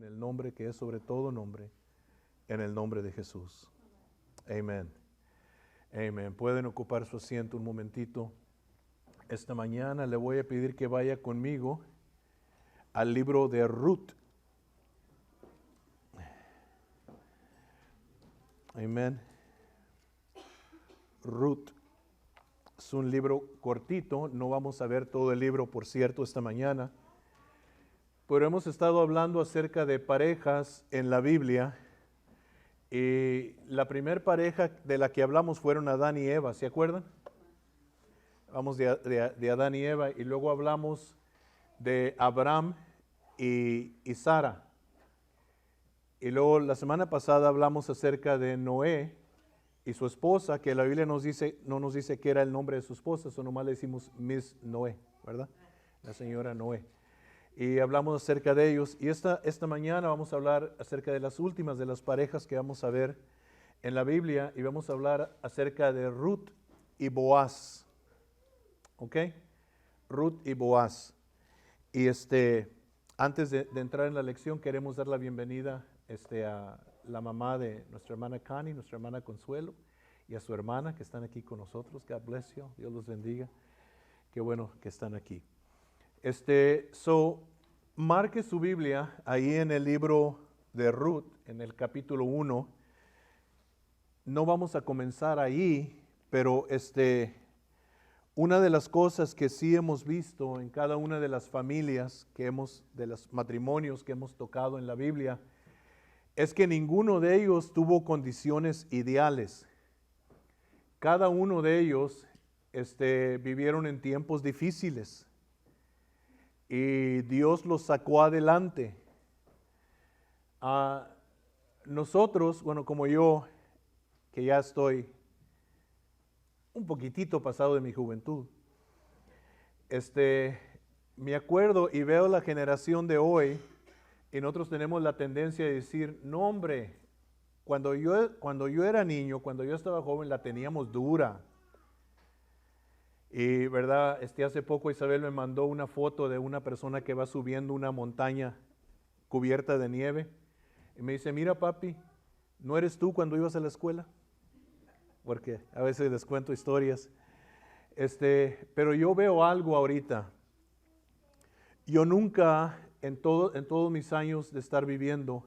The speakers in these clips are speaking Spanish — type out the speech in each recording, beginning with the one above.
el nombre que es sobre todo nombre, en el nombre de Jesús. Amén. Amén. Pueden ocupar su asiento un momentito. Esta mañana le voy a pedir que vaya conmigo al libro de Ruth. Amén. Ruth. Es un libro cortito, no vamos a ver todo el libro, por cierto, esta mañana. Pero hemos estado hablando acerca de parejas en la Biblia. Y la primera pareja de la que hablamos fueron Adán y Eva, ¿se acuerdan? Hablamos de Adán y Eva, y luego hablamos de Abraham y Sara. Y luego la semana pasada hablamos acerca de Noé y su esposa, que la Biblia no nos dice que era el nombre de su esposa, solo nomás le decimos Miss Noé, ¿verdad? La señora Noé. Y hablamos acerca de ellos. Y esta mañana vamos a hablar acerca de las últimas de las parejas que vamos a ver en la Biblia. Y vamos a hablar acerca de Ruth y Boaz. ¿Ok? Ruth y Boaz. Y antes de entrar en la lección, queremos dar la bienvenida a la mamá de nuestra hermana Connie, nuestra hermana Consuelo, y a su hermana que están aquí con nosotros. God bless you. Dios los bendiga. Qué bueno que están aquí. Marque su Biblia ahí en el libro de Ruth, en el capítulo 1. No vamos a comenzar ahí, pero una de las cosas que sí hemos visto en cada una de las familias de los matrimonios que hemos tocado en la Biblia, es que ninguno de ellos tuvo condiciones ideales. Cada uno de ellos vivieron en tiempos difíciles. Y Dios los sacó adelante. Nosotros, bueno, como yo, que ya estoy un poquitito pasado de mi juventud, me acuerdo y veo la generación de hoy, y nosotros tenemos la tendencia de decir, no hombre, cuando yo era niño, cuando yo estaba joven, la teníamos dura. Y verdad, hace poco Isabel me mandó una foto de una persona que va subiendo una montaña cubierta de nieve. Y me dice, mira papi, ¿no eres tú cuando ibas a la escuela? Porque a veces les cuento historias. Pero yo veo algo ahorita. Yo nunca, en todos mis años de estar viviendo,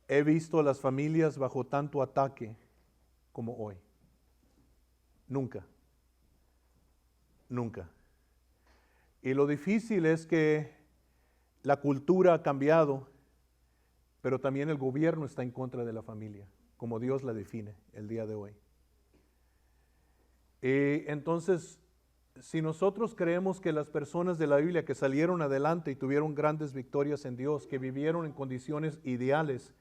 he visto a las familias bajo tanto ataque como hoy. Nunca. Nunca. Y lo difícil es que la cultura ha cambiado, pero también el gobierno está en contra de la familia, como Dios la define el día de hoy. Y entonces, si nosotros creemos que las personas de la Biblia que salieron adelante y tuvieron grandes victorias en Dios, que vivieron en condiciones ideales,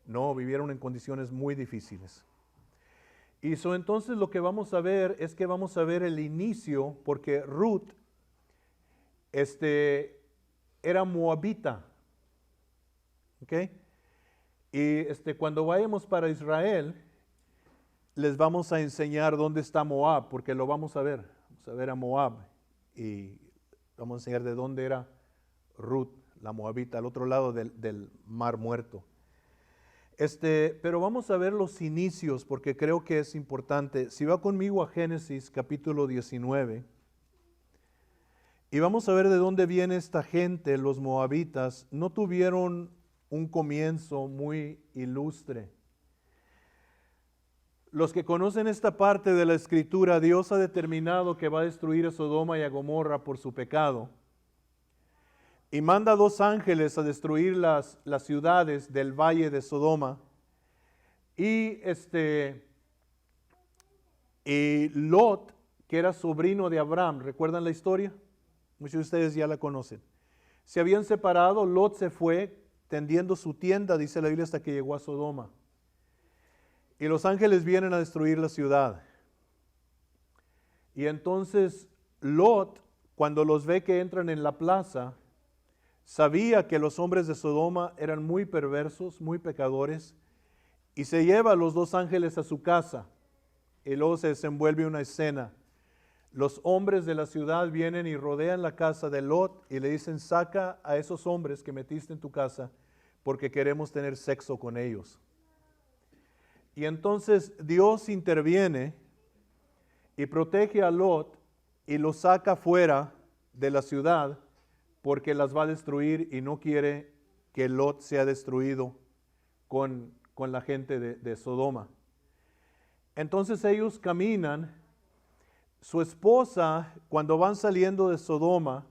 no, vivieron en condiciones muy difíciles. Y entonces lo que vamos a ver es que vamos a ver el inicio, porque Ruth era moabita. ¿Ok? Y cuando vayamos para Israel, les vamos a enseñar dónde está Moab, porque lo vamos a ver. Vamos a ver a Moab y vamos a enseñar de dónde era Ruth, la moabita, al otro lado del Mar Muerto. Pero vamos a ver los inicios porque creo que es importante. Si va conmigo a Génesis capítulo 19 y vamos a ver de dónde viene esta gente, los moabitas. No tuvieron un comienzo muy ilustre. Los que conocen esta parte de la escritura, Dios ha determinado que va a destruir a Sodoma y a Gomorra por su pecado. Y manda 2 ángeles a destruir las ciudades del valle de Sodoma. Y Lot, que era sobrino de Abraham, ¿recuerdan la historia? Muchos de ustedes ya la conocen. Se habían separado, Lot se fue tendiendo su tienda, dice la Biblia, hasta que llegó a Sodoma. Y los ángeles vienen a destruir la ciudad. Y entonces Lot, cuando los ve que entran en la plaza, sabía que los hombres de Sodoma eran muy perversos, muy pecadores, y se lleva a los 2 ángeles a su casa. Y luego se desenvuelve una escena. Los hombres de la ciudad vienen y rodean la casa de Lot y le dicen, saca a esos hombres que metiste en tu casa, porque queremos tener sexo con ellos. Y entonces Dios interviene y protege a Lot y lo saca fuera de la ciudad porque las va a destruir y no quiere que Lot sea destruido con la gente de Sodoma. Entonces ellos caminan. Su esposa, cuando van saliendo de Sodoma,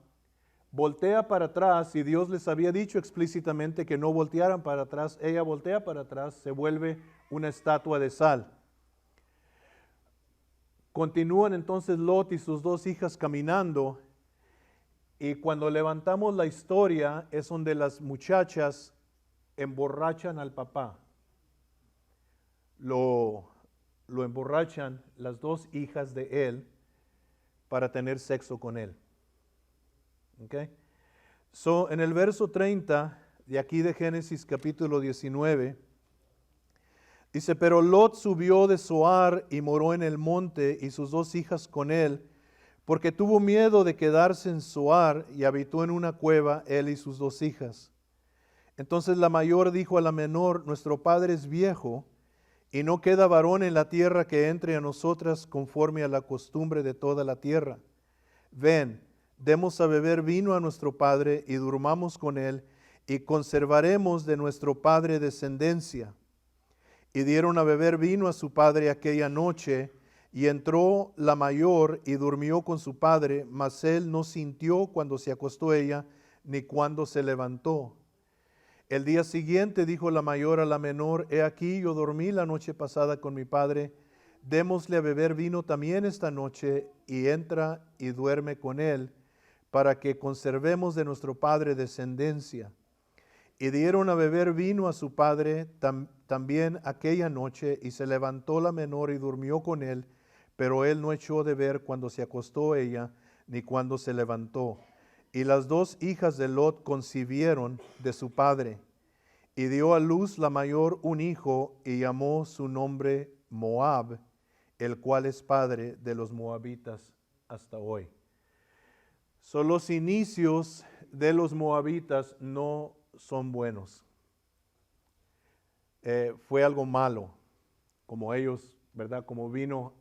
voltea para atrás y Dios les había dicho explícitamente que no voltearan para atrás. Ella voltea para atrás, se vuelve una estatua de sal. Continúan entonces Lot y sus dos hijas caminando, y cuando levantamos la historia es donde las muchachas emborrachan al papá. Lo emborrachan las dos hijas de él para tener sexo con él. Okay. So, en el verso 30 de aquí de Génesis capítulo 19, dice, pero Lot subió de Zoar y moró en el monte y sus dos hijas con él, porque tuvo miedo de quedarse en Zoar y habitó en una cueva él y sus dos hijas. Entonces la mayor dijo a la menor, nuestro padre es viejo y no queda varón en la tierra que entre a nosotras conforme a la costumbre de toda la tierra. Ven, demos a beber vino a nuestro padre y durmamos con él y conservaremos de nuestro padre descendencia. Y dieron a beber vino a su padre aquella noche, y entró la mayor y durmió con su padre, mas él no sintió cuando se acostó ella, ni cuando se levantó. El día siguiente dijo la mayor a la menor, he aquí yo dormí la noche pasada con mi padre, démosle a beber vino también esta noche, y entra y duerme con él, para que conservemos de nuestro padre descendencia. Y dieron a beber vino a su padre también aquella noche, y se levantó la menor y durmió con él, pero él no echó de ver cuando se acostó ella, ni cuando se levantó. Y las dos hijas de Lot concibieron de su padre, y dio a luz la mayor un hijo, y llamó su nombre Moab, el cual es padre de los moabitas hasta hoy. Son los inicios de los moabitas no son buenos. Fue algo malo, como ellos, ¿verdad? Como vino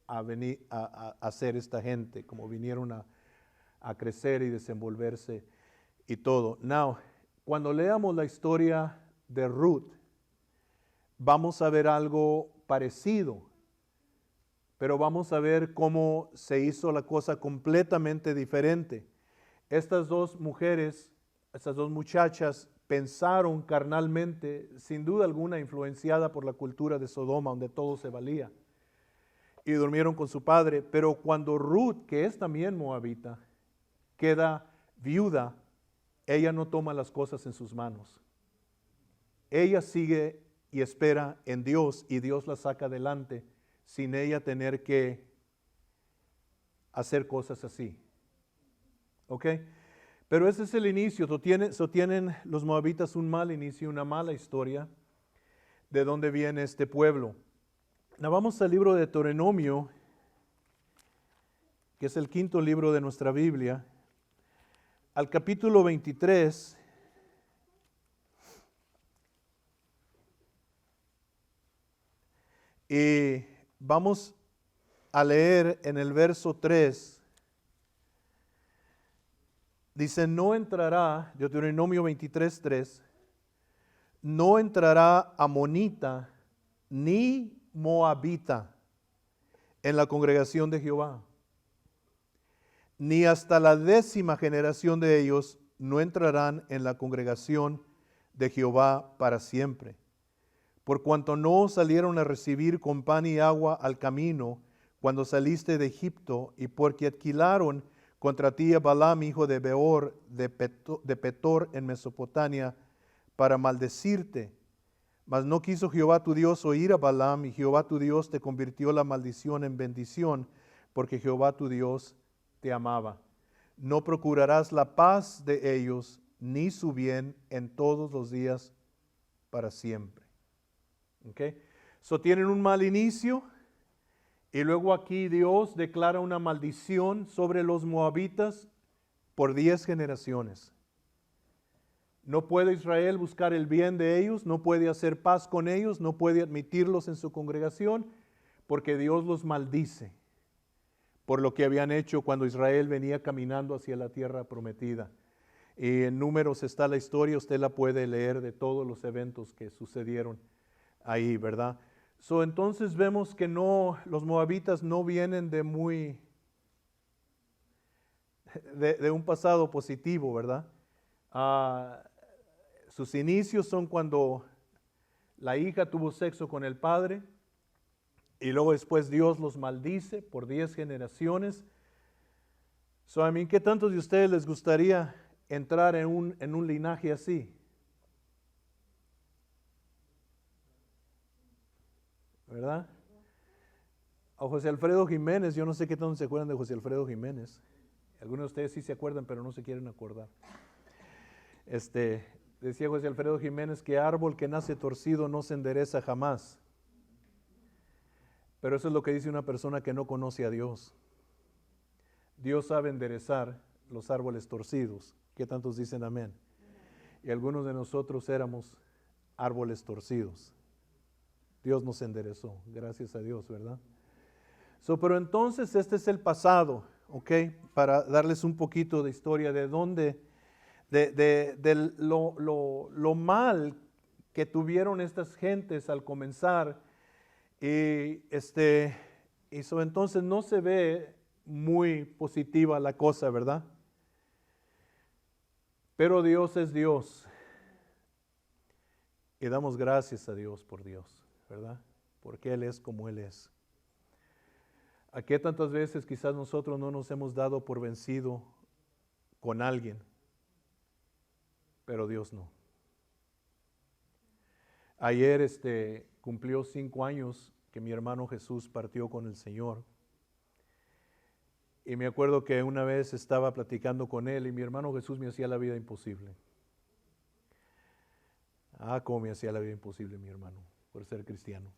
a venir a ser esta gente, como vinieron a crecer y desenvolverse y todo. Now, cuando leamos la historia de Ruth, vamos a ver algo parecido, pero vamos a ver cómo se hizo la cosa completamente diferente. Estas dos mujeres, estas dos muchachas, pensaron carnalmente, sin duda alguna influenciada por la cultura de Sodoma, donde todo se valía, y durmieron con su padre. Pero cuando Ruth, que es también moabita, queda viuda, ella no toma las cosas en sus manos. Ella sigue y espera en Dios, y Dios la saca adelante sin ella tener que hacer cosas así. ¿Ok? Pero ese es el inicio. Tienen los moabitas un mal inicio, una mala historia de dónde viene este pueblo. Ahora vamos al libro de Deuteronomio, que es el quinto libro de nuestra Biblia, al capítulo 23. Y vamos a leer en el verso 3. Dice, no entrará, Deuteronomio 23:3, no entrará amonita ni moabita en la congregación de Jehová, ni hasta la 10ª generación de ellos no entrarán en la congregación de Jehová para siempre. Por cuanto no salieron a recibir con pan y agua al camino cuando saliste de Egipto, y porque alquilaron contra ti a Balaam, hijo de Beor, de Petor en Mesopotamia, para maldecirte. Mas no quiso Jehová tu Dios oír a Balaam, y Jehová tu Dios te convirtió la maldición en bendición, porque Jehová tu Dios te amaba. No procurarás la paz de ellos, ni su bien en todos los días para siempre. ¿Okay? So tienen un mal inicio. Y luego aquí Dios declara una maldición sobre los moabitas por 10 generaciones. No puede Israel buscar el bien de ellos, no puede hacer paz con ellos, no puede admitirlos en su congregación, porque Dios los maldice por lo que habían hecho cuando Israel venía caminando hacia la tierra prometida. Y en Números está la historia, usted la puede leer de todos los eventos que sucedieron ahí, ¿verdad? Entonces vemos que no, los moabitas no vienen de un pasado positivo, ¿verdad? Sus inicios son cuando la hija tuvo sexo con el padre y luego después Dios los maldice por 10 generaciones. A mí, ¿qué tantos de ustedes les gustaría entrar en un linaje así? ¿Verdad? A José Alfredo Jiménez, yo no sé qué tanto se acuerdan de José Alfredo Jiménez. Algunos de ustedes sí se acuerdan, pero no se quieren acordar. Decía José Alfredo Jiménez que árbol que nace torcido no se endereza jamás. Pero eso es lo que dice una persona que no conoce a Dios. Dios sabe enderezar los árboles torcidos. ¿Qué tantos dicen amén? Y algunos de nosotros éramos árboles torcidos. Dios nos enderezó, gracias a Dios, ¿verdad? Pero entonces este es el pasado, ¿ok? Para darles un poquito de historia de dónde, de lo mal que tuvieron estas gentes al comenzar. Y entonces no se ve muy positiva la cosa, ¿verdad? Pero Dios es Dios. Y damos gracias a Dios por Dios, ¿verdad? Porque Él es como Él es. ¿A qué tantas veces quizás nosotros no nos hemos dado por vencido con alguien? Pero Dios no. Ayer cumplió 5 años que mi hermano Jesús partió con el Señor. Y me acuerdo que una vez estaba platicando con él y mi hermano Jesús me hacía la vida imposible. Cómo me hacía la vida imposible mi hermano, por ser cristiano.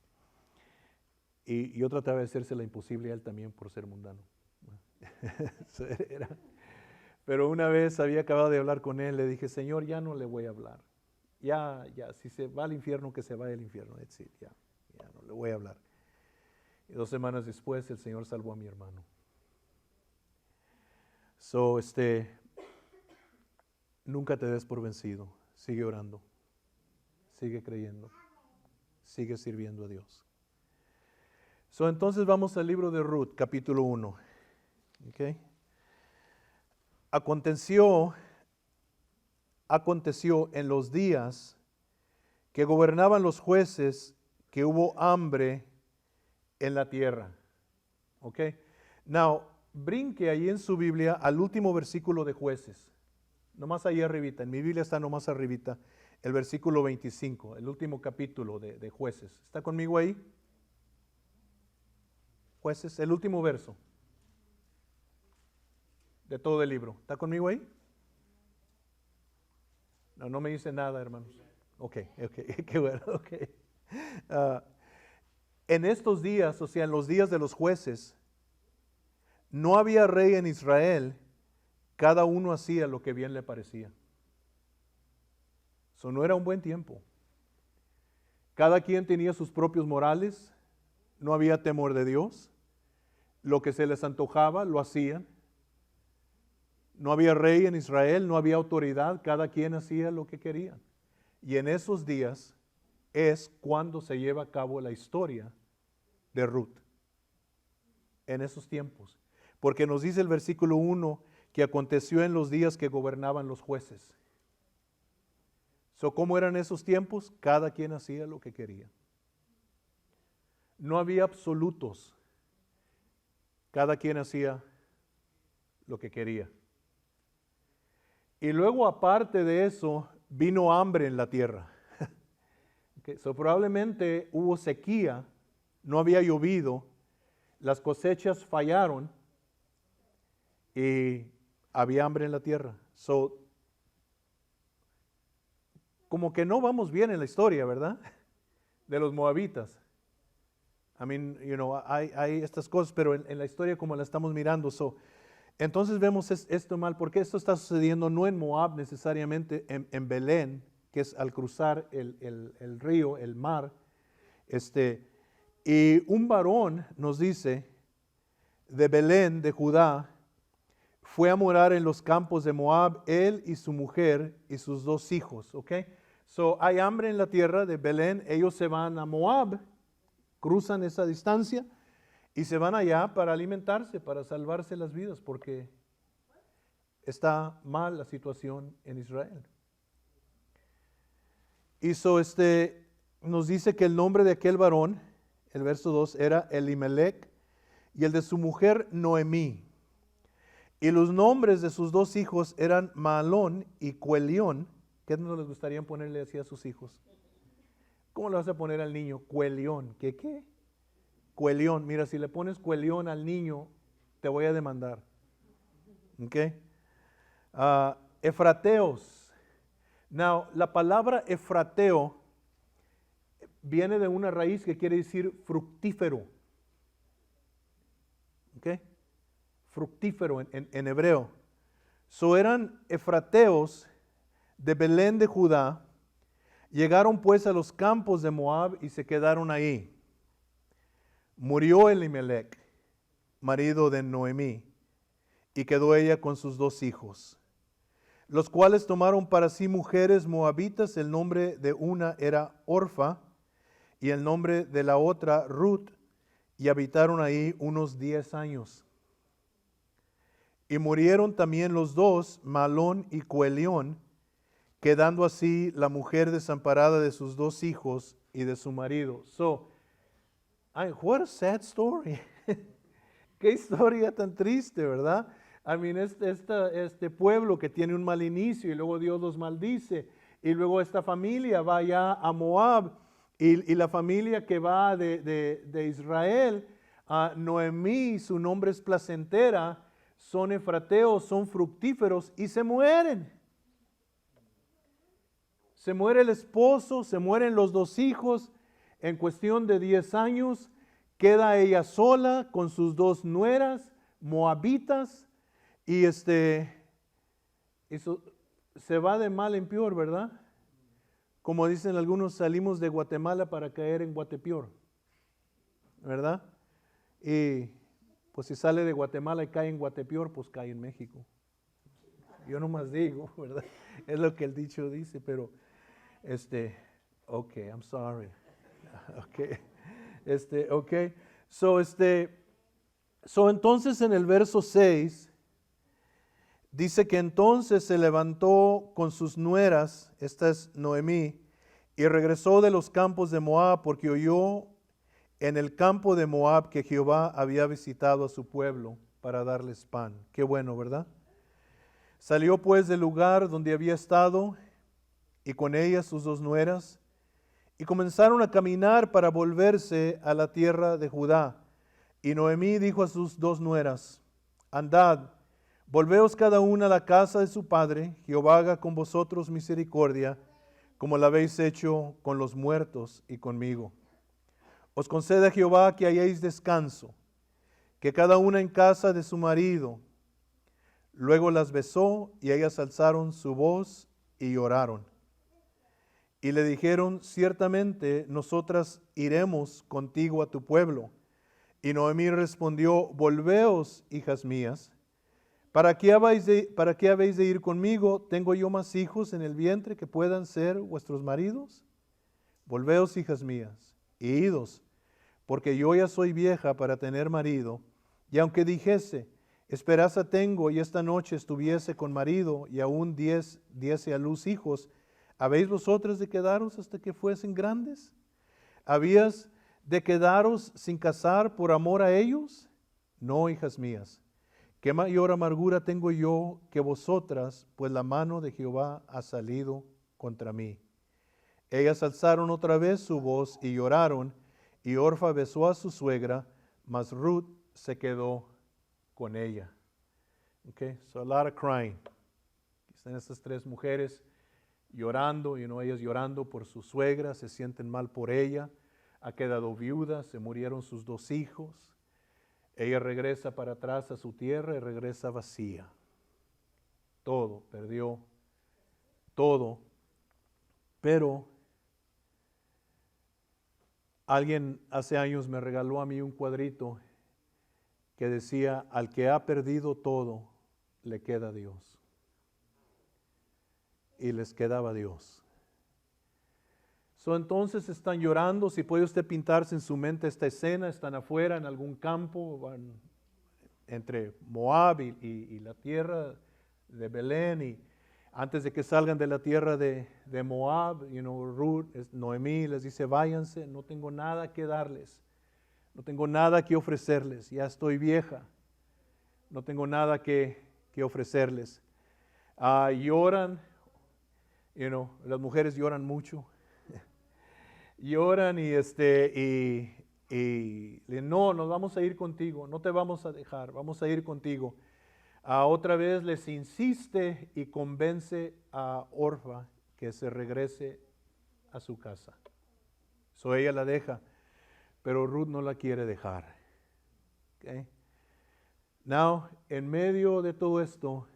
Y yo trataba de hacérsela imposible a él también por ser mundano. Pero una vez había acabado de hablar con él, le dije, Señor, ya no le voy a hablar. Ya, si se va al infierno, que se vaya al infierno. That's it, ya no le voy a hablar. Y 2 semanas después el Señor salvó a mi hermano. Nunca te des por vencido. Sigue orando. Sigue creyendo. Sigue sirviendo a Dios. Entonces vamos al libro de Ruth, capítulo 1. Okay. Aconteció en los días que gobernaban los jueces que hubo hambre en la tierra. Ok. Now, brinque ahí en su Biblia al último versículo de Jueces. Nomás ahí arribita. En mi Biblia está nomás arribita. El versículo 25. El último capítulo de Jueces. ¿Está conmigo ahí? Jueces. El último verso. De todo el libro. ¿Está conmigo ahí? No me dice nada, hermanos. Ok. Qué bueno. Ok. En estos días, o sea, en los días de los jueces, no había rey en Israel, cada uno hacía lo que bien le parecía. No era un buen tiempo. Cada quien tenía sus propios morales, no había temor de Dios, lo que se les antojaba lo hacían. No había rey en Israel, no había autoridad, cada quien hacía lo que quería. Y en esos días es cuando se lleva a cabo la historia de Ruth. En esos tiempos. Porque nos dice el versículo 1 que aconteció en los días que gobernaban los jueces. ¿Cómo eran esos tiempos? Cada quien hacía lo que quería. No había absolutos. Cada quien hacía lo que quería. Y luego, aparte de eso, vino hambre en la tierra. Okay, probablemente hubo sequía, no había llovido, las cosechas fallaron y había hambre en la tierra. Como que no vamos bien en la historia, ¿verdad? De los moabitas. I mean, hay estas cosas, pero en la historia como la estamos mirando, Entonces vemos esto mal, porque esto está sucediendo no en Moab necesariamente, en Belén, que es al cruzar el río, el mar. Y un varón nos dice, de Belén, de Judá, fue a morar en los campos de Moab, él y su mujer y sus 2 hijos. ¿Ok? So, hay hambre en la tierra de Belén, ellos se van a Moab, cruzan esa distancia y se van allá para alimentarse, para salvarse las vidas, porque está mal la situación en Israel. Y nos dice que el nombre de aquel varón, el verso 2, era Elimelech, y el de su mujer Noemí. Y los nombres de sus 2 hijos eran Mahlón y Cuelión. ¿Qué no les gustaría ponerle así a sus hijos? ¿Cómo le vas a poner al niño? Cuelión. ¿Qué? Cuelión. Mira, si le pones Cuelión al niño, te voy a demandar. ¿Ok? Efrateos. Now, la palabra efrateo viene de una raíz que quiere decir fructífero. ¿Ok? Fructífero en hebreo. So eran efrateos de Belén de Judá. Llegaron pues a los campos de Moab y se quedaron ahí. Murió Elimelech, marido de Noemí, y quedó ella con sus 2 hijos, los cuales tomaron para sí mujeres moabitas. El nombre de una era Orfa y el nombre de la otra Ruth, y habitaron ahí unos 10 años. Y murieron también los 2, Mahlón y Cuelión, quedando así la mujer desamparada de sus 2 hijos y de su marido. So, what a sad story. Qué historia tan triste, ¿verdad? I mean, este pueblo que tiene un mal inicio y luego Dios los maldice, y luego esta familia va allá a Moab, y la familia que va de Israel, Noemí, su nombre es placentera, son efrateos, son fructíferos y se mueren. Se muere el esposo, se mueren los 2 hijos, en cuestión de 10 años, queda ella sola con sus 2 nueras, moabitas, y eso se va de mal en peor, ¿verdad? Como dicen algunos, salimos de Guatemala para caer en Guatepeor, ¿verdad? Y pues si sale de Guatemala y cae en Guatepeor, pues cae en México. Yo nomás digo, ¿verdad? Es lo que el dicho dice, pero ok, I'm sorry. Ok. So entonces en el verso 6 dice que entonces se levantó con sus nueras, esta es Noemí, y regresó de los campos de Moab, porque oyó en el campo de Moab que Jehová había visitado a su pueblo para darles pan. Qué bueno, ¿verdad? Salió pues del lugar donde había estado, y con ella sus 2 nueras, y comenzaron a caminar para volverse a la tierra de Judá. Y Noemí dijo a sus 2 nueras, andad, volveos cada una a la casa de su padre, Jehová haga con vosotros misericordia, como la habéis hecho con los muertos y conmigo. Os conceda Jehová que hayáis descanso, que cada una en casa de su marido. Luego las besó, y ellas alzaron su voz y lloraron. Y le dijeron, ciertamente nosotras iremos contigo a tu pueblo. Y Noemí respondió, volveos, hijas mías. ¿Para qué habéis de ir conmigo? ¿Tengo yo más hijos en el vientre que puedan ser vuestros maridos? Volveos, hijas mías, y idos, porque yo ya soy vieja para tener marido. Y aunque dijese, esperanza tengo, y esta noche estuviese con marido, y aún diese a luz hijos, ¿habéis vosotras de quedaros hasta que fuesen grandes? ¿Habías de quedaros sin casar por amor a ellos? No, hijas mías, ¿qué mayor amargura tengo yo que vosotras? Pues la mano de Jehová ha salido contra mí. Ellas alzaron otra vez su voz y lloraron, y Orfa besó a su suegra, mas Ruth se quedó con ella. Okay, so a lot of crying. Están estas 3 mujeres llorando, ellas llorando por su suegra, se sienten mal por ella, ha quedado viuda, se murieron sus 2 hijos. Ella regresa para atrás a su tierra y regresa vacía. Todo, perdió todo. Pero alguien hace años me regaló a mí un cuadrito que decía, al que ha perdido todo, le queda Dios. Y les quedaba Dios. Entonces están llorando. Si puede usted pintarse en su mente esta escena, están afuera en algún campo, van entre Moab y la tierra de Belén, y antes de que salgan de la tierra de Moab, Ruth, Noemí les dice, váyanse, no tengo nada que darles, no tengo nada que ofrecerles, ya estoy vieja, no tengo nada que ofrecerles. Lloran, las mujeres lloran mucho, lloran y no, nos vamos a ir contigo, no te vamos a dejar, vamos a ir contigo. Otra vez les insiste y convence a Orfa que se regrese a su casa. Ella la deja, pero Ruth no la quiere dejar. Okay. Now, en medio de todo esto,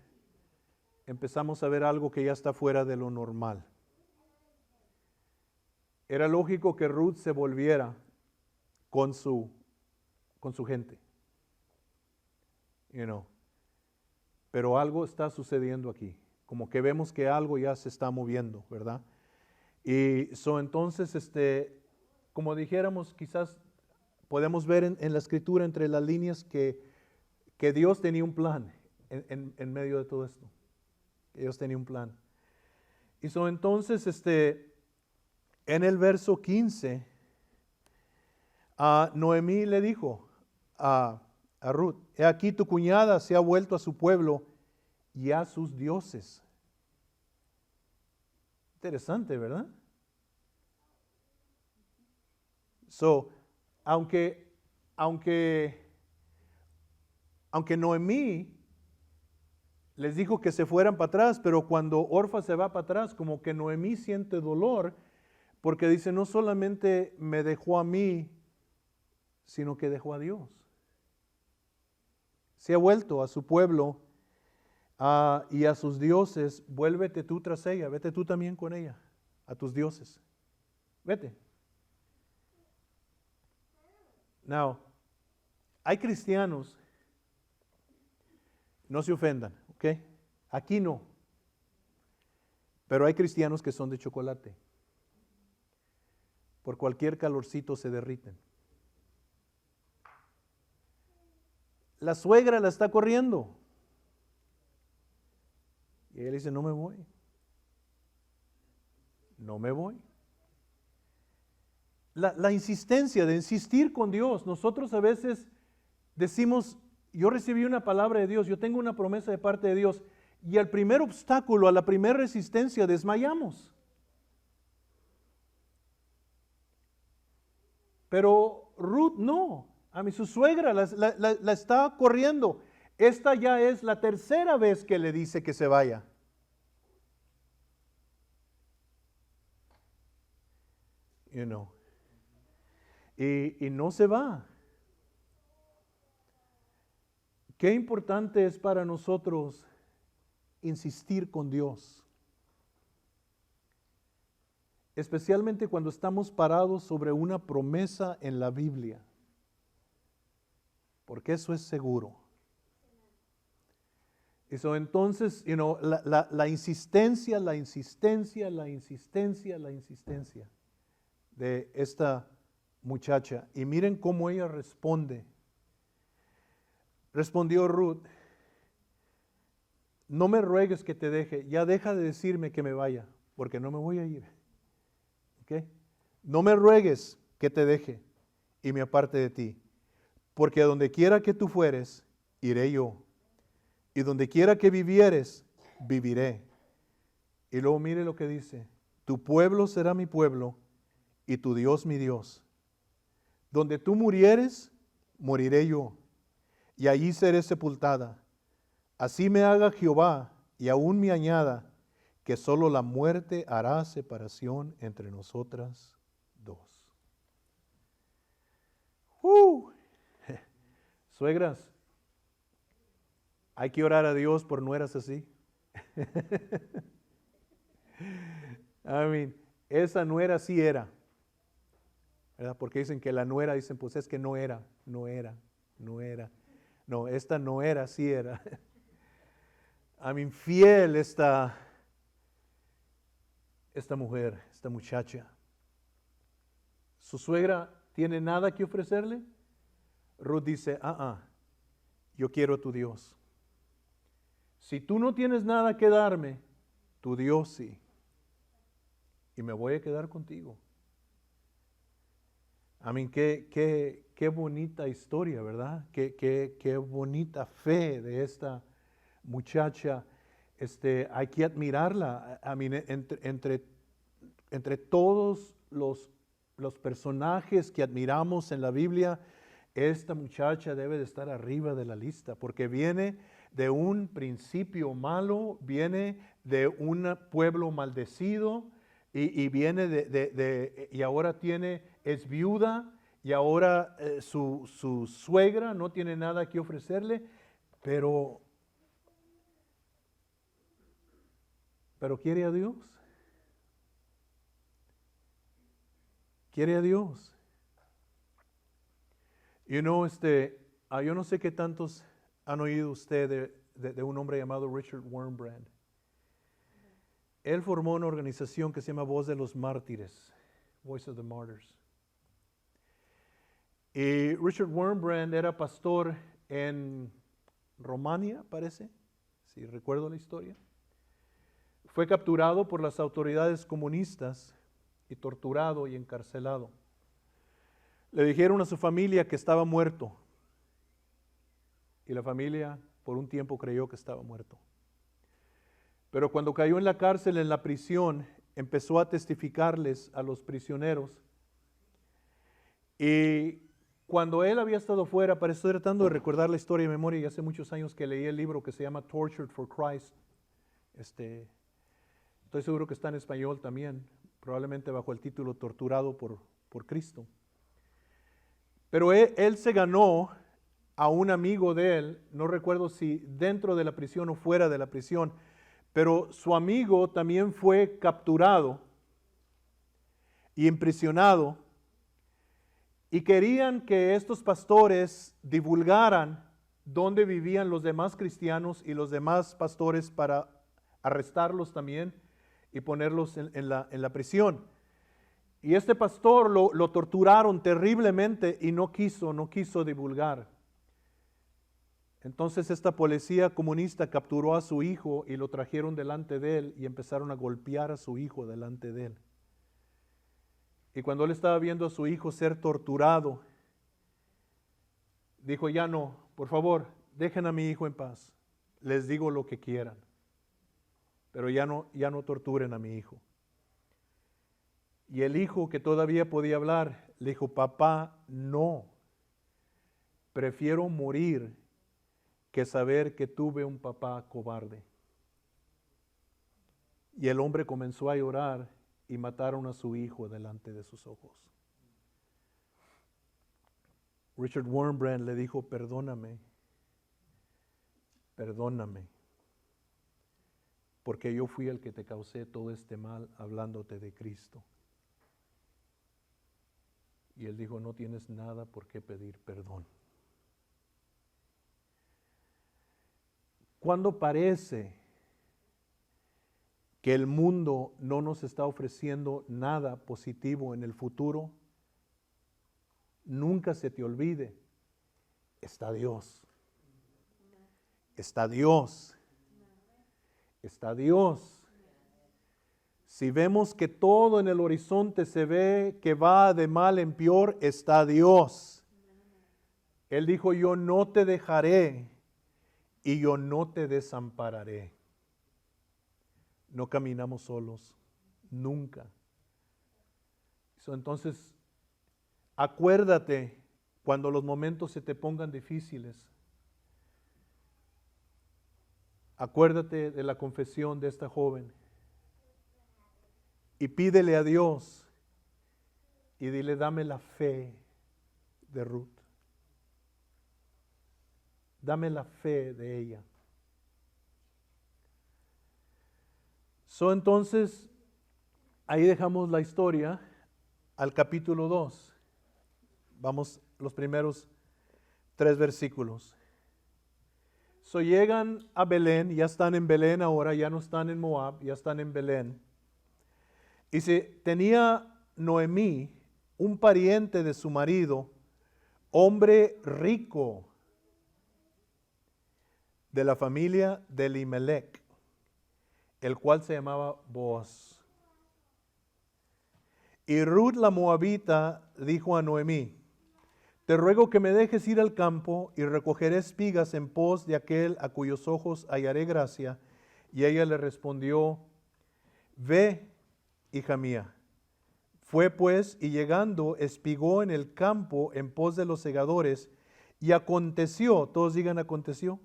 empezamos a ver algo que ya está fuera de lo normal. Era lógico que Ruth se volviera con su gente. Pero algo está sucediendo aquí. Como que vemos que algo ya se está moviendo, ¿verdad? Y entonces, como dijéramos, quizás podemos ver en la escritura entre las líneas que Dios tenía un plan en medio de todo esto. Dios tenía un plan. Y entonces, en el verso 15, Noemí le dijo a Ruth, he aquí tu cuñada se ha vuelto a su pueblo y a sus dioses. Interesante, ¿verdad? Aunque Noemí les dijo que se fueran para atrás, pero cuando Orfa se va para atrás, como que Noemí siente dolor, porque dice, no solamente me dejó a mí, sino que dejó a Dios. Se ha vuelto a su pueblo y a sus dioses. Vuélvete tú tras ella, vete tú también con ella, a tus dioses. Vete. Now, hay cristianos, no se ofendan, ¿ok? Aquí no. Pero hay cristianos que son de chocolate. Por cualquier calorcito se derriten. La suegra la está corriendo. Y ella dice, no me voy. No me voy. La insistencia de insistir con Dios. Nosotros a veces decimos, yo recibí una palabra de Dios, yo tengo una promesa de parte de Dios, y al primer obstáculo, a la primera resistencia, desmayamos. Pero Ruth no. Su suegra la está corriendo. Esta ya es la tercera vez que le dice que se vaya. Y no se va. Qué importante es para nosotros insistir con Dios. Especialmente cuando estamos parados sobre una promesa en la Biblia. Porque eso es seguro. Entonces, la insistencia de esta muchacha. Y miren cómo ella responde. Respondió Ruth, no me ruegues que te deje, ya deja de decirme que me vaya, porque no me voy a ir. ¿Okay? No me ruegues que te deje y me aparte de ti, porque a donde quiera que tú fueres, iré yo, y donde quiera que vivieres, viviré. Y luego mire lo que dice, tu pueblo será mi pueblo, y tu Dios mi Dios. Donde tú murieres, moriré yo, y allí seré sepultada. Así me haga Jehová, y aún me añada, que solo la muerte hará separación entre nosotras dos. Suegras, hay que orar a Dios por nueras así. Esa nuera sí era, ¿verdad? Porque dicen que la nuera, dicen, pues es que no era. No, esta no era, sí era. Fiel esta mujer, esta muchacha. ¿Su suegra tiene nada que ofrecerle? Ruth dice, yo quiero a tu Dios. Si tú no tienes nada que darme, tu Dios sí. Y me voy a quedar contigo. Qué bonita historia, ¿verdad? Qué bonita fe de esta muchacha. Hay que admirarla. Entre todos los personajes que admiramos en la Biblia, esta muchacha debe de estar arriba de la lista, porque viene de un principio malo, viene de un pueblo maldecido, y viene y ahora es viuda, y ahora su suegra no tiene nada que ofrecerle, pero quiere a Dios. Quiere a Dios. Yo no sé qué tantos han oído usted de un hombre llamado Richard Wurmbrand. Él formó una organización que se llama Voz de los Mártires, Voice of the Martyrs. Y Richard Wurmbrand era pastor en Rumania, parece, si recuerdo la historia. Fue capturado por las autoridades comunistas y torturado y encarcelado. Le dijeron a su familia que estaba muerto, y la familia por un tiempo creyó que estaba muerto. Pero cuando cayó en la cárcel, en la prisión, empezó a testificarles a los prisioneros. Y cuando él había estado fuera, estoy tratando de recordar la historia de memoria, y hace muchos años que leí el libro que se llama Tortured for Christ. Estoy seguro que está en español también, probablemente bajo el título Torturado por Cristo. Pero él se ganó a un amigo de él, no recuerdo si dentro de la prisión o fuera de la prisión, pero su amigo también fue capturado y imprisionado, y querían que estos pastores divulgaran dónde vivían los demás cristianos y los demás pastores para arrestarlos también y ponerlos en la prisión. Y este pastor lo torturaron terriblemente y no quiso divulgar. Entonces esta policía comunista capturó a su hijo y lo trajeron delante de él y empezaron a golpear a su hijo delante de él. Y cuando él estaba viendo a su hijo ser torturado, dijo, ya no, por favor, dejen a mi hijo en paz. Les digo lo que quieran, pero ya no torturen a mi hijo. Y el hijo, que todavía podía hablar, le dijo, papá, no, prefiero morir que saber que tuve un papá cobarde. Y el hombre comenzó a llorar y mataron a su hijo delante de sus ojos. Richard Wurmbrand le dijo, perdóname, porque yo fui el que te causé todo este mal hablándote de Cristo. Y él dijo, no tienes nada por qué pedir perdón. Cuando parece que el mundo no nos está ofreciendo nada positivo en el futuro, nunca se te olvide, está Dios. Está Dios. Está Dios. Si vemos que todo en el horizonte se ve que va de mal en peor, está Dios. Él dijo, yo no te dejaré y yo no te desampararé. No caminamos solos, nunca. Entonces, acuérdate cuando los momentos se te pongan difíciles. Acuérdate de la confesión de esta joven y pídele a Dios y dile, dame la fe de Ruth. dame la fe de ella. Entonces, ahí dejamos la historia al capítulo 2. Vamos los primeros 3 versículos. Llegan a Belén, ya están en Belén ahora, ya no están en Moab, ya están en Belén. Y tenía Noemí un pariente de su marido, hombre rico, de la familia de Elimelech, el cual se llamaba Booz. Y Ruth la moabita dijo a Noemí: te ruego que me dejes ir al campo y recogeré espigas en pos de aquel a cuyos ojos hallaré gracia. Y ella le respondió: ve, hija mía. Fue pues, y llegando, espigó en el campo en pos de los segadores. Y aconteció, todos digan aconteció.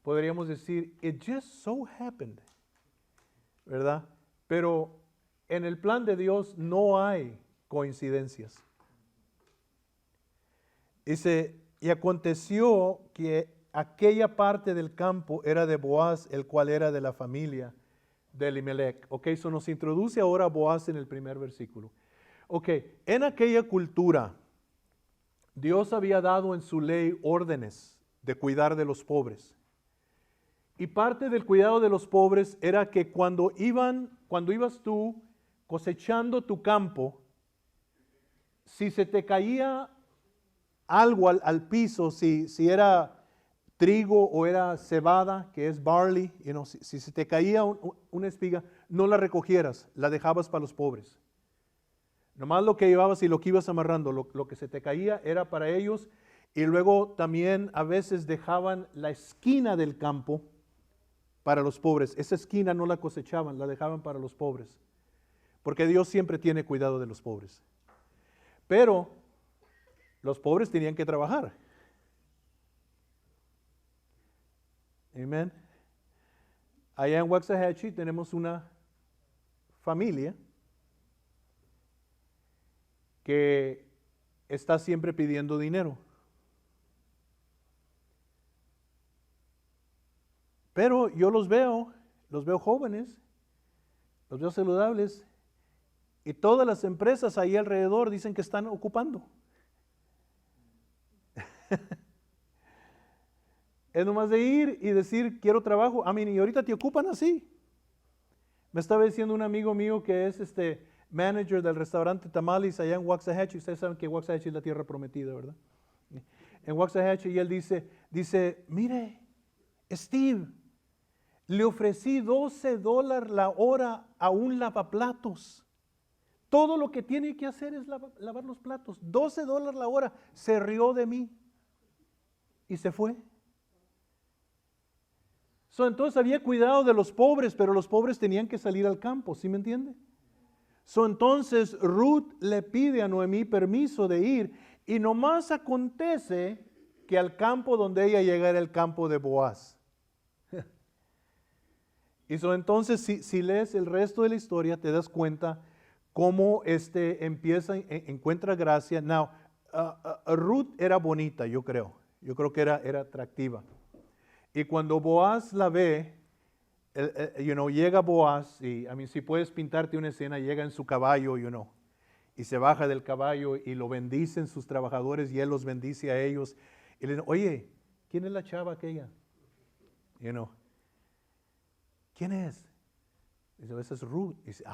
Podríamos decir, it just so happened, ¿verdad? Pero en el plan de Dios no hay coincidencias. Dice, y aconteció que aquella parte del campo era de Boaz, el cual era de la familia de Elimelech. Ok, eso nos introduce ahora a Boaz en el primer versículo. Ok, en aquella cultura, Dios había dado en su ley órdenes de cuidar de los pobres. Y parte del cuidado de los pobres era que cuando ibas tú cosechando tu campo, si se te caía algo al piso, si era trigo o era cebada, que es barley, si se te caía una espiga, no la recogieras, la dejabas para los pobres. Nomás lo que llevabas y lo que ibas amarrando, lo que se te caía era para ellos. Y luego también a veces dejaban la esquina del campo para los pobres. Esa esquina no la cosechaban, la dejaban para los pobres. Porque Dios siempre tiene cuidado de los pobres. Pero los pobres tenían que trabajar. Amén. Allá en Waxahachie tenemos una familia que está siempre pidiendo dinero. Pero yo los veo jóvenes, los veo saludables, y todas las empresas ahí alrededor dicen que están ocupando. Es nomás de ir y decir, quiero trabajo. Y ahorita te ocupan así. Me estaba diciendo un amigo mío que es manager del restaurante Tamales allá en Waxahachie. Ustedes saben que Waxahachie es la tierra prometida, ¿verdad? En Waxahachie, y él dice, mire, Steve, le ofrecí $12 la hora a un lavaplatos. Todo lo que tiene que hacer es lavar los platos. $12 la hora. Se rió de mí y se fue. Entonces había cuidado de los pobres, pero los pobres tenían que salir al campo, ¿sí me entiende? Entonces Ruth le pide a Noemí permiso de ir, y nomás acontece que al campo donde ella llega era el campo de Boaz. Y entonces si lees el resto de la historia te das cuenta cómo encuentra gracia. Now, Ruth era bonita, yo creo que era atractiva. Y cuando Boaz la ve, llega Boaz, y si puedes pintarte una escena, llega en su caballo, y se baja del caballo y lo bendicen sus trabajadores y él los bendice a ellos. Y le dice, oye, ¿quién es la chava aquella? ¿Quién es? Dice, esa es Ruth. Dice,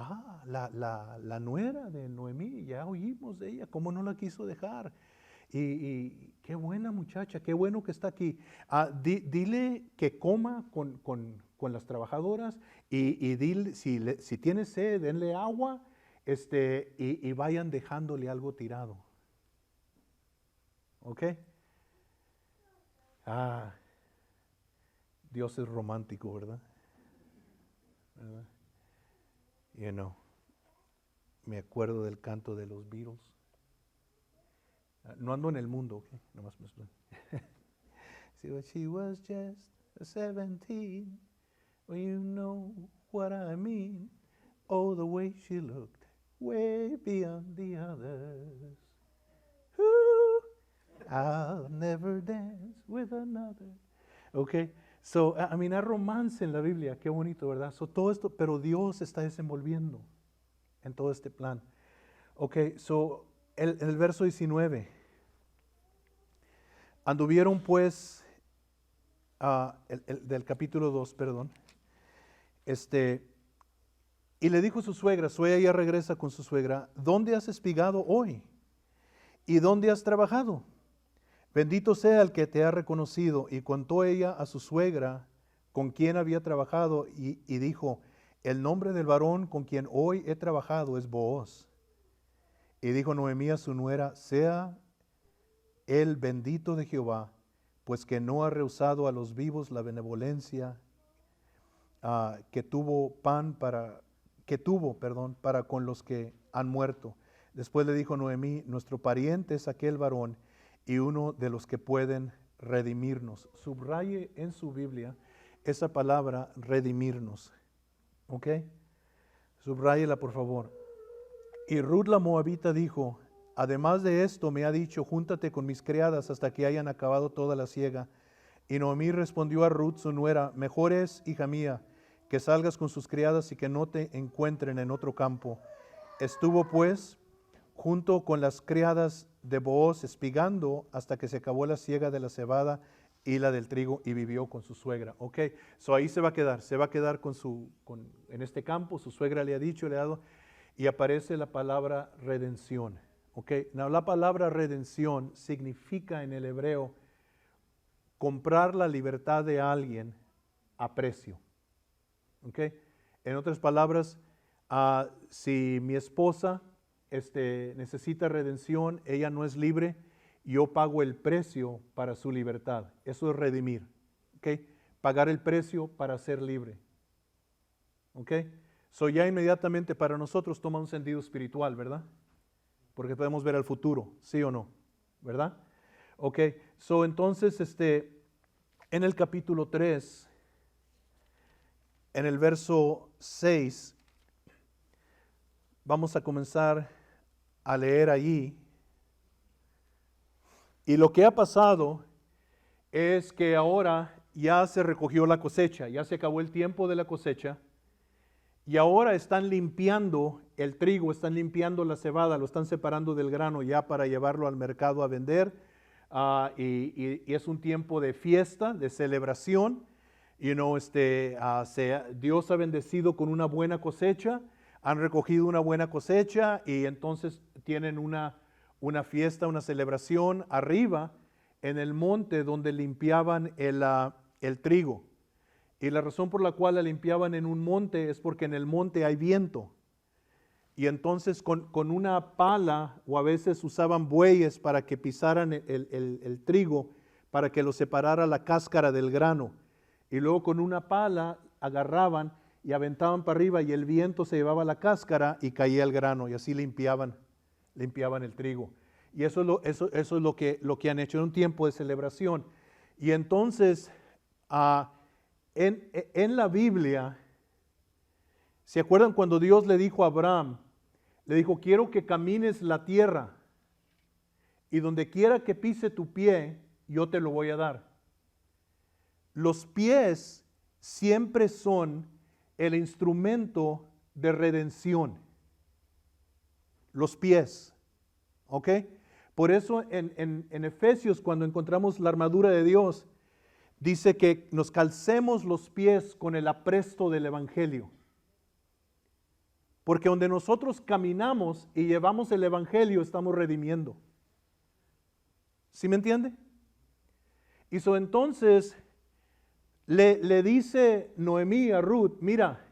la nuera de Noemí, ya oímos de ella, ¿cómo no la quiso dejar? Y qué buena muchacha, qué bueno que está aquí. Dile que coma con las trabajadoras, y dile, si tiene sed, denle agua, y vayan dejándole algo tirado. ¿Ok? Dios es romántico, ¿verdad? Me acuerdo del canto de los Beatles. No ando en el mundo, ¿ok? Nomás me estoy. She was just 17, well, you know what I mean. Oh, the way she looked, way beyond the others. I'll never dance with another. Okay, so, I mean, hay romance en la Biblia, qué bonito, ¿verdad? So, todo esto, pero Dios está desenvolviendo en todo este plan. Okay, so, el verso 19. Anduvieron pues, del capítulo 2, perdón, y le dijo su suegra ella regresa con su suegra, ¿dónde has espigado hoy? ¿Y dónde has trabajado? Bendito sea el que te ha reconocido. Y contó ella a su suegra con quien había trabajado y dijo, el nombre del varón con quien hoy he trabajado es Booz. Y dijo Noemí a su nuera, sea el bendito de Jehová, pues que no ha rehusado a los vivos la benevolencia que tuvo para con los que han muerto. Después le dijo Noemí, nuestro pariente es aquel varón y uno de los que pueden redimirnos. Subraye en su Biblia esa palabra redimirnos. ¿Ok? Subráyela por favor. Y Ruth la moabita dijo, además de esto me ha dicho, júntate con mis criadas hasta que hayan acabado toda la siega. Y Noemí respondió a Ruth su nuera, mejor es, hija mía, que salgas con sus criadas y que no te encuentren en otro campo. Estuvo pues junto con las criadas de Booz espigando hasta que se acabó la siega de la cebada y la del trigo y vivió con su suegra. Ok, so ahí se va a quedar en este campo, su suegra le ha dicho, le ha dado, y aparece la palabra redención. Ok, now, la palabra redención significa en el hebreo comprar la libertad de alguien a precio. Ok, en otras palabras, si mi esposa necesita redención, ella no es libre, yo pago el precio para su libertad. Eso es redimir. ¿Okay? Pagar el precio para ser libre. ¿Ok? So ya inmediatamente para nosotros toma un sentido espiritual, ¿verdad? Porque podemos ver al futuro, ¿sí o no? ¿Verdad? Ok, so entonces en el capítulo 3, en el verso 6, vamos a comenzar a leer allí. Y lo que ha pasado es que ahora ya se recogió la cosecha, ya se acabó el tiempo de la cosecha, y ahora están limpiando el trigo, están limpiando la cebada, lo están separando del grano ya para llevarlo al mercado a vender, y es un tiempo de fiesta, de celebración. Dios ha bendecido con una buena cosecha, han recogido una buena cosecha y entonces tienen una fiesta, una celebración arriba en el monte donde limpiaban el trigo. Y la razón por la cual la limpiaban en un monte es porque en el monte hay viento. Y entonces con una pala, o a veces usaban bueyes para que pisaran el trigo, para que lo separara la cáscara del grano. Y luego con una pala agarraban y aventaban para arriba y el viento se llevaba la cáscara y caía el grano y así limpiaban el trigo. Y eso es lo que han hecho en un tiempo de celebración. Y entonces en la Biblia, ¿se acuerdan cuando Dios le dijo a Abraham? Le dijo, quiero que camines la tierra y donde quiera que pise tu pie, yo te lo voy a dar. Los pies siempre son el instrumento de redención. Los pies. ¿Ok? Por eso en Efesios, cuando encontramos la armadura de Dios, dice que nos calcemos los pies con el apresto del Evangelio. Porque donde nosotros caminamos y llevamos el Evangelio, estamos redimiendo. ¿Sí me entiende? Y entonces le dice Noemí a Ruth, mira,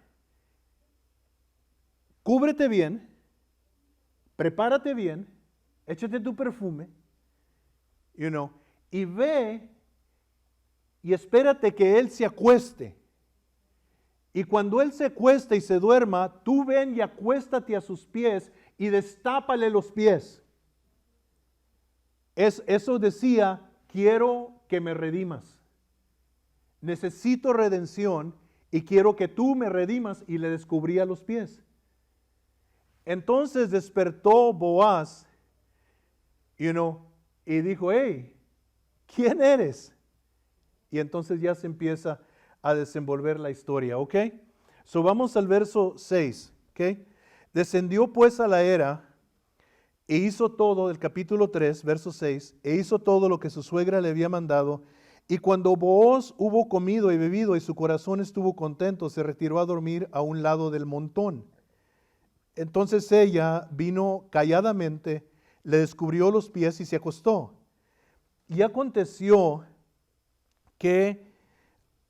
cúbrete bien, prepárate bien, échate tu perfume, y ve y espérate que él se acueste. Y cuando él se acueste y se duerma, tú ven y acuéstate a sus pies y destápale los pies. Eso decía, quiero que me redimas. Necesito redención y quiero que tú me redimas, y le descubría los pies. Entonces despertó Boaz, y dijo, hey, ¿quién eres? Y entonces ya se empieza a desenvolver la historia, ¿ok? So vamos al verso 6, ¿ok? Descendió pues a la era e hizo todo, del capítulo 3, verso 6, e hizo todo lo que su suegra le había mandado. Y cuando Booz hubo comido y bebido y su corazón estuvo contento, se retiró a dormir a un lado del montón. Entonces ella vino calladamente, le descubrió los pies y se acostó. Y aconteció que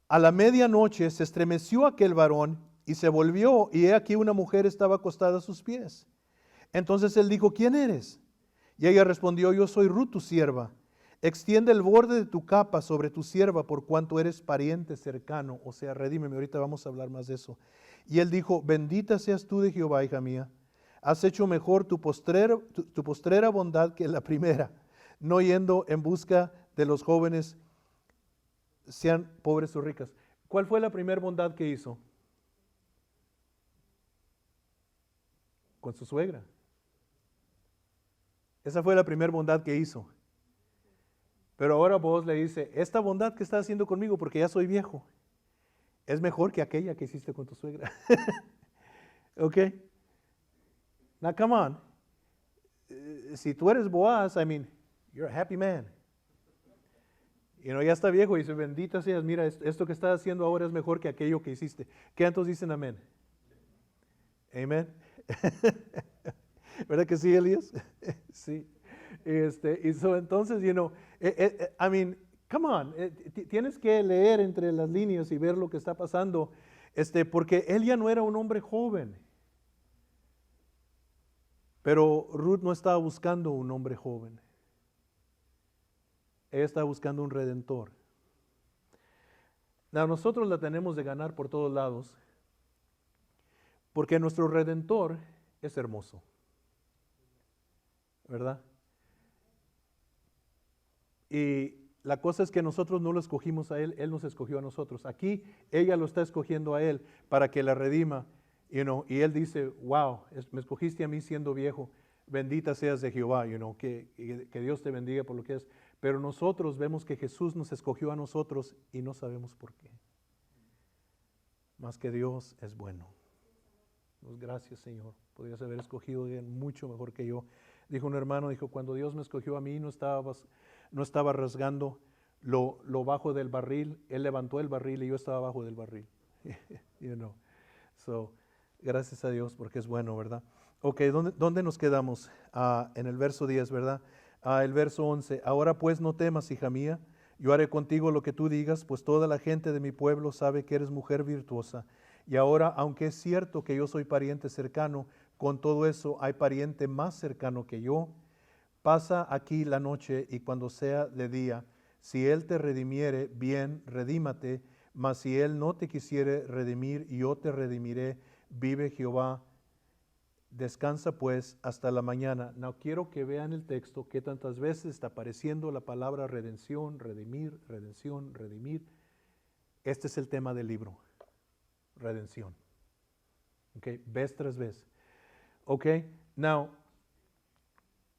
a la medianoche se estremeció aquel varón y se volvió, y he aquí una mujer estaba acostada a sus pies. Entonces él dijo, ¿quién eres? Y ella respondió, yo soy Ruth, tu sierva. Extiende el borde de tu capa sobre tu sierva por cuanto eres pariente cercano. O sea, redímeme, ahorita vamos a hablar más de eso. Y él dijo, bendita seas tú de Jehová, hija mía. Has hecho mejor tu postrera bondad que la primera, no yendo en busca de los jóvenes, sean pobres o ricas. ¿Cuál fue la primera bondad que hizo? Con su suegra. Esa fue la primera bondad que hizo. Pero ahora vos le dice, esta bondad que estás haciendo conmigo, porque ya soy viejo, es mejor que aquella que hiciste con tu suegra. ¿Ok? Now come on. Si tú eres Boaz, I mean, you're a happy man. Ya está viejo y dice, bendita seas, mira, esto que estás haciendo ahora es mejor que aquello que hiciste. ¿Qué entonces dicen amén? Amén. ¿Verdad que sí, Elías? Sí. Entonces, I mean, come on, tienes que leer entre las líneas y ver lo que está pasando, porque él ya no era un hombre joven. Pero Ruth no estaba buscando un hombre joven. Ella estaba buscando un redentor. Nosotros la tenemos de ganar por todos lados, porque nuestro redentor es hermoso, ¿verdad? Y la cosa es que nosotros no lo escogimos a él, él nos escogió a nosotros. Aquí ella lo está escogiendo a él para que la redima, y él dice, wow, me escogiste a mí siendo viejo, bendita seas de Jehová, que Dios te bendiga por lo que es. Pero nosotros vemos que Jesús nos escogió a nosotros y no sabemos por qué. Más que Dios es bueno. Pues gracias, Señor. Podrías haber escogido mucho mejor que yo. Dijo un hermano, cuando Dios me escogió a mí no estaba rasgando lo bajo del barril. Él levantó el barril y yo estaba abajo del barril. So, gracias a Dios porque es bueno, ¿verdad? Ok, ¿dónde nos quedamos? En el verso 10, ¿verdad? El verso 11. Ahora pues no temas, hija mía, yo haré contigo lo que tú digas, pues toda la gente de mi pueblo sabe que eres mujer virtuosa. Y ahora, aunque es cierto que yo soy pariente cercano, con todo eso hay pariente más cercano que yo. Pasa aquí la noche y cuando sea de día, si él te redimiere, bien, redímate, mas si él no te quisiere redimir, yo te redimiré, vive Jehová. Descansa pues hasta la mañana. No quiero que vean el texto que tantas veces está apareciendo la palabra redención, redimir, redención, redimir. Este es el tema del libro, redención. Ok, vez tras vez. Ok, now,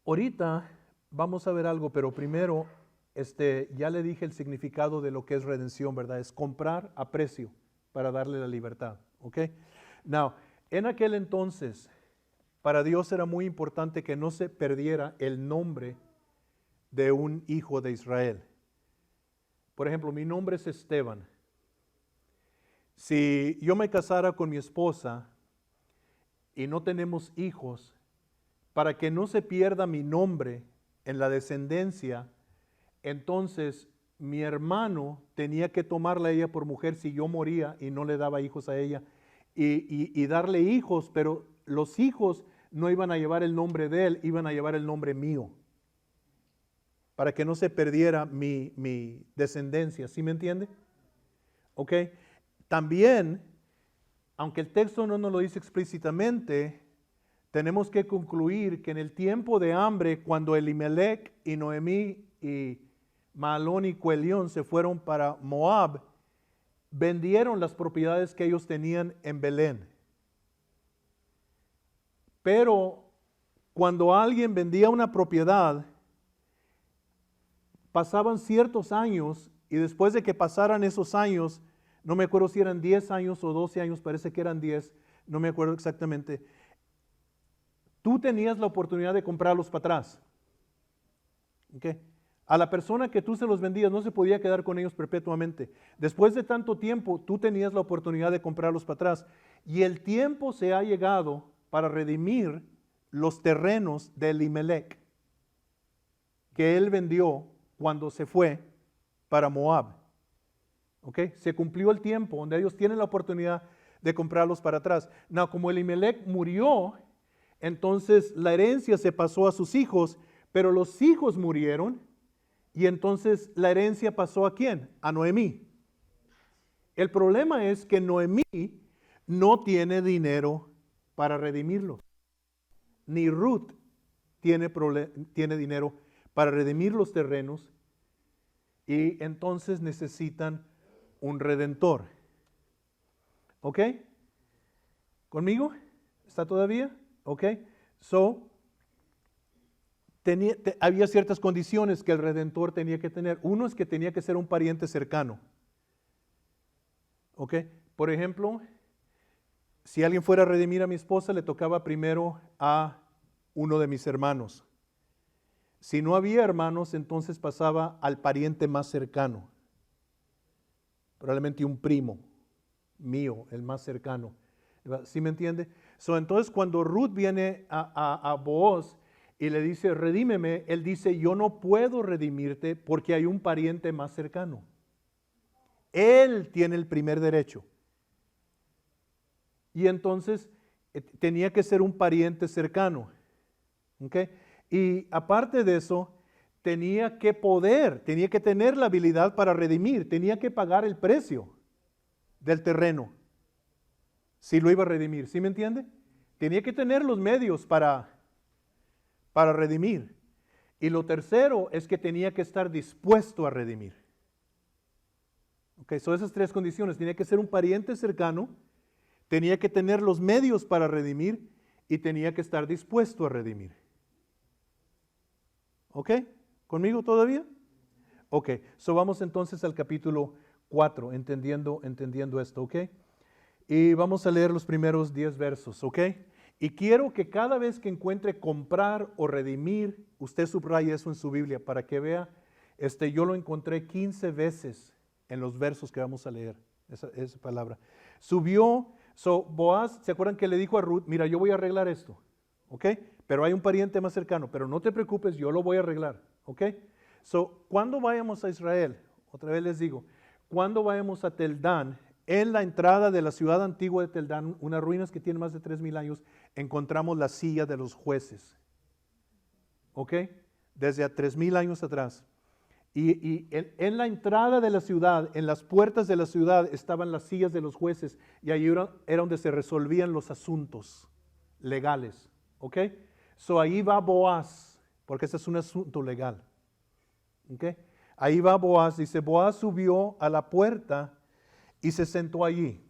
ahorita vamos a ver algo, pero primero, ya le dije el significado de lo que es redención, ¿verdad? Es comprar a precio para darle la libertad. Ok, now, en aquel entonces, para Dios era muy importante que no se perdiera el nombre de un hijo de Israel. Por ejemplo, mi nombre es Esteban. Si yo me casara con mi esposa y no tenemos hijos, para que no se pierda mi nombre en la descendencia, entonces mi hermano tenía que tomarla a ella por mujer si yo moría y no le daba hijos a ella y darle hijos, pero los hijos no iban a llevar el nombre de él, iban a llevar el nombre mío, para que no se perdiera mi descendencia, ¿sí me entiende? Ok, también, aunque el texto no nos lo dice explícitamente, tenemos que concluir que en el tiempo de hambre, cuando Elimelech y Noemí y Mahalón y Cuelión se fueron para Moab, vendieron las propiedades que ellos tenían en Belén. Pero cuando alguien vendía una propiedad, pasaban ciertos años y después de que pasaran esos años, no me acuerdo si eran 10 años o 12 años, parece que eran 10, no me acuerdo exactamente, tú tenías la oportunidad de comprarlos para atrás. ¿Okay? A la persona que tú se los vendías no se podía quedar con ellos perpetuamente. Después de tanto tiempo, tú tenías la oportunidad de comprarlos para atrás. Y el tiempo se ha llegado para redimir los terrenos de Elimelech que él vendió cuando se fue para Moab. ¿Okay? Se cumplió el tiempo donde ellos tienen la oportunidad de comprarlos para atrás. No, como Elimelech murió, entonces la herencia se pasó a sus hijos, pero los hijos murieron y entonces la herencia pasó ¿a quién? A Noemí. El problema es que Noemí no tiene dinero para redimirlos. Ni Ruth tiene dinero para redimir los terrenos y entonces necesitan un redentor. ¿Ok? ¿Conmigo? ¿Está todavía? ¿Ok? Había ciertas condiciones que el redentor tenía que tener. Uno es que tenía que ser un pariente cercano. ¿Ok? Por ejemplo, si alguien fuera a redimir a mi esposa, le tocaba primero a uno de mis hermanos. Si no había hermanos, entonces pasaba al pariente más cercano. Probablemente un primo mío, el más cercano. ¿Sí me entiende? Entonces cuando Ruth viene a Booz y le dice, redímeme, él dice, yo no puedo redimirte porque hay un pariente más cercano. Él tiene el primer derecho. Y entonces tenía que ser un pariente cercano. ¿Okay? Y aparte de eso, tenía que tener la habilidad para redimir, tenía que pagar el precio del terreno, si lo iba a redimir. ¿Sí me entiende? Tenía que tener los medios para redimir. Y lo tercero es que tenía que estar dispuesto a redimir. Ok, son esas tres condiciones. Tenía que ser un pariente cercano, tenía que tener los medios para redimir y tenía que estar dispuesto a redimir. ¿Ok? ¿Conmigo todavía? Ok, vamos entonces al capítulo 4, entendiendo esto, ¿ok? Y vamos a leer los primeros 10 versos, ¿ok? Y quiero que cada vez que encuentre comprar o redimir, usted subraye eso en su Biblia para que vea, yo lo encontré 15 veces en los versos que vamos a leer, esa palabra. Subió, Boaz, ¿se acuerdan que le dijo a Ruth, mira, yo voy a arreglar esto, ¿ok? Pero hay un pariente más cercano, pero no te preocupes, yo lo voy a arreglar, ¿ok? Cuando vayamos a Israel, otra vez les digo, cuando vayamos a Teldán, en la entrada de la ciudad antigua de Teldán, unas ruinas que tienen más de 3000 años, encontramos la silla de los jueces, ¿ok? Desde a 3000 años atrás. Y en la entrada de la ciudad, en las puertas de la ciudad, estaban las sillas de los jueces y ahí era donde se resolvían los asuntos legales, ¿ok? Ahí va Boaz, porque ese es un asunto legal. ¿Okay? Ahí va Boaz, dice, Boaz subió a la puerta y se sentó allí.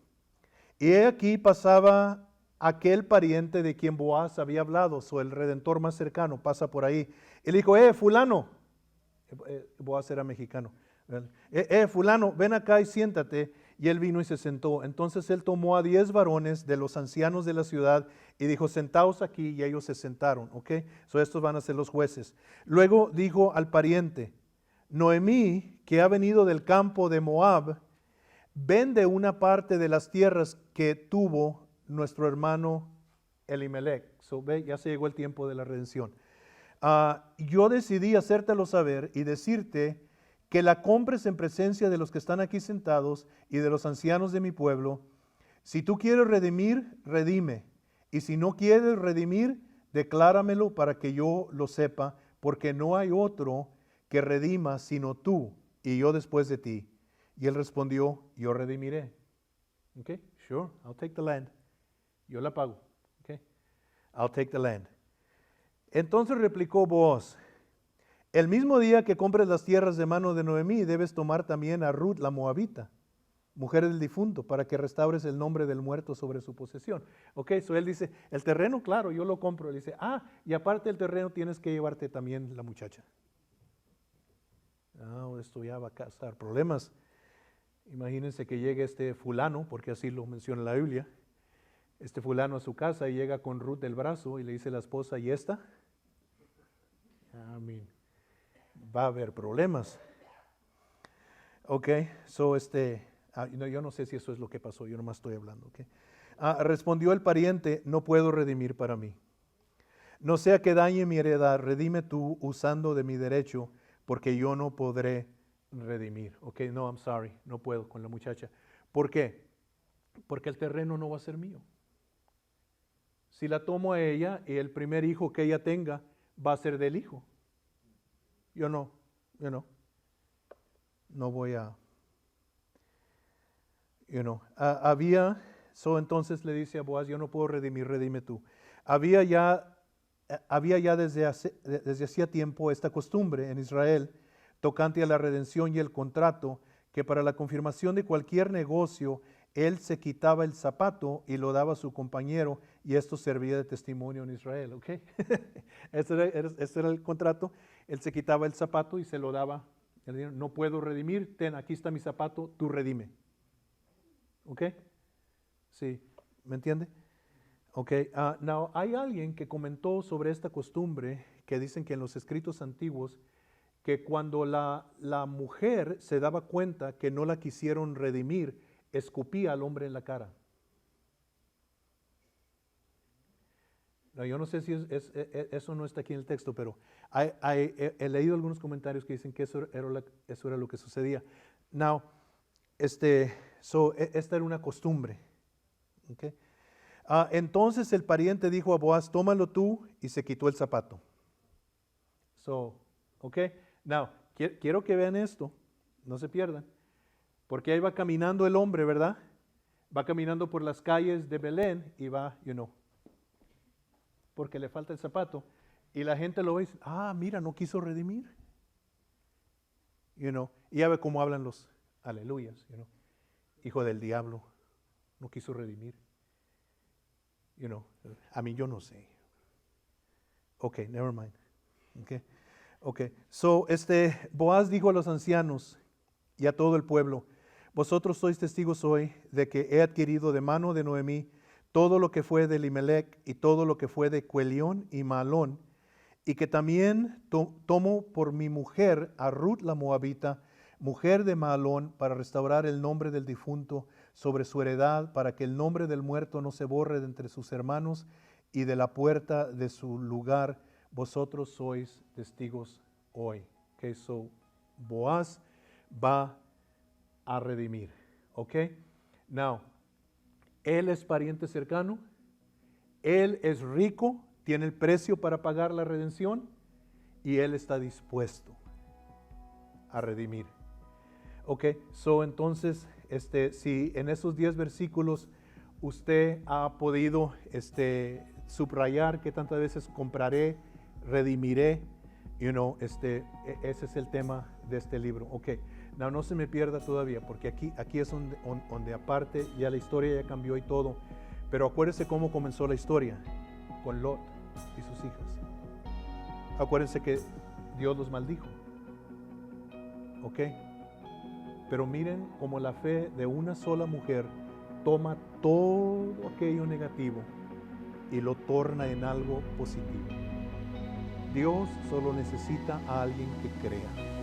Y aquí pasaba aquel pariente de quien Boaz había hablado, el redentor más cercano, pasa por ahí. Y le dijo, fulano, Boaz era mexicano, fulano, ven acá y siéntate. Y él vino y se sentó. Entonces él tomó a 10 varones de los ancianos de la ciudad y dijo, sentaos aquí, y ellos se sentaron, ¿ok? Estos van a ser los jueces. Luego dijo al pariente, Noemí, que ha venido del campo de Moab, vende una parte de las tierras que tuvo nuestro hermano Elimelech. Ya se llegó el tiempo de la redención. Yo decidí hacértelo saber y decirte que la compres en presencia de los que están aquí sentados y de los ancianos de mi pueblo. Si tú quieres redimir, redime. Y si no quieres redimir, decláramelo para que yo lo sepa, porque no hay otro que redima sino tú y yo después de ti. Y él respondió, yo redimiré. Ok, sure, I'll take the land. Yo la pago. Ok, I'll take the land. Entonces replicó Booz, el mismo día que compres las tierras de mano de Noemí, debes tomar también a Ruth la moabita, mujer del difunto, para que restaures el nombre del muerto sobre su posesión. Ok, él dice, el terreno, claro, yo lo compro. Él dice, y aparte del terreno tienes que llevarte también la muchacha. Esto ya va a causar problemas. Imagínense que llegue este fulano, porque así lo menciona la Biblia, este fulano a su casa y llega con Ruth del brazo y le dice a la esposa, ¿y esta? Va a haber problemas. Ok, yo no sé si eso es lo que pasó, yo nomás estoy hablando. Okay. Respondió el pariente, no puedo redimir para mí. No sea que dañe mi heredad, redime tú usando de mi derecho, porque yo no podré redimir. Ok, no, I'm sorry, no puedo con la muchacha. ¿Por qué? Porque el terreno no va a ser mío. Si la tomo a ella y el primer hijo que ella tenga va a ser del hijo. Yo no voy a, entonces le dice a Boaz, yo no puedo redimir, redime tú. Había ya desde hacía tiempo esta costumbre en Israel, tocante a la redención y el contrato, que para la confirmación de cualquier negocio, él se quitaba el zapato y lo daba a su compañero, y esto servía de testimonio en Israel, ¿ok? Este era el contrato, él se quitaba el zapato y se lo daba, no puedo redimir, aquí está mi zapato, tú redime. ¿Ok? Sí, ¿me entiende? Ok, now hay alguien que comentó sobre esta costumbre, que dicen que en los escritos antiguos, que cuando la mujer se daba cuenta que no la quisieron redimir, escupía al hombre en la cara. No, yo no sé si eso no está aquí en el texto, pero he leído algunos comentarios que dicen que eso era lo que sucedía. Now, esta era una costumbre. Okay. Entonces el pariente dijo a Boaz, tómalo tú, y se quitó el zapato. Now, quiero que vean esto, no se pierdan, porque ahí va caminando el hombre, ¿verdad? Va caminando por las calles de Belén y va, porque le falta el zapato, y la gente lo ve y dice, mira, no quiso redimir. Y ya ve cómo hablan los aleluyas, hijo del diablo, no quiso redimir. Yo no sé. Ok, never mind. Okay. Boaz dijo a los ancianos y a todo el pueblo, vosotros sois testigos hoy de que he adquirido de mano de Noemí todo lo que fue de Elimelech y todo lo que fue de Cuelión y Malón, y que también tomo por mi mujer a Ruth la Moabita, mujer de Malón, para restaurar el nombre del difunto sobre su heredad, para que el nombre del muerto no se borre de entre sus hermanos, y de la puerta de su lugar vosotros sois testigos hoy. Okay, so Boaz va a redimir. Ok, now, él es pariente cercano, él es rico, tiene el precio para pagar la redención, y él está dispuesto a redimir. Ok, so entonces, si en esos 10 versículos usted ha podido subrayar que tantas veces compraré, redimiré, ese es el tema de este libro. Ok, no se me pierda todavía, porque aquí es donde aparte ya la historia ya cambió y todo, pero acuérdense cómo comenzó la historia, con Lot y sus hijas. Acuérdense que Dios los maldijo. Ok, pero miren cómo la fe de una sola mujer toma todo aquello negativo y lo torna en algo positivo. Dios solo necesita a alguien que crea.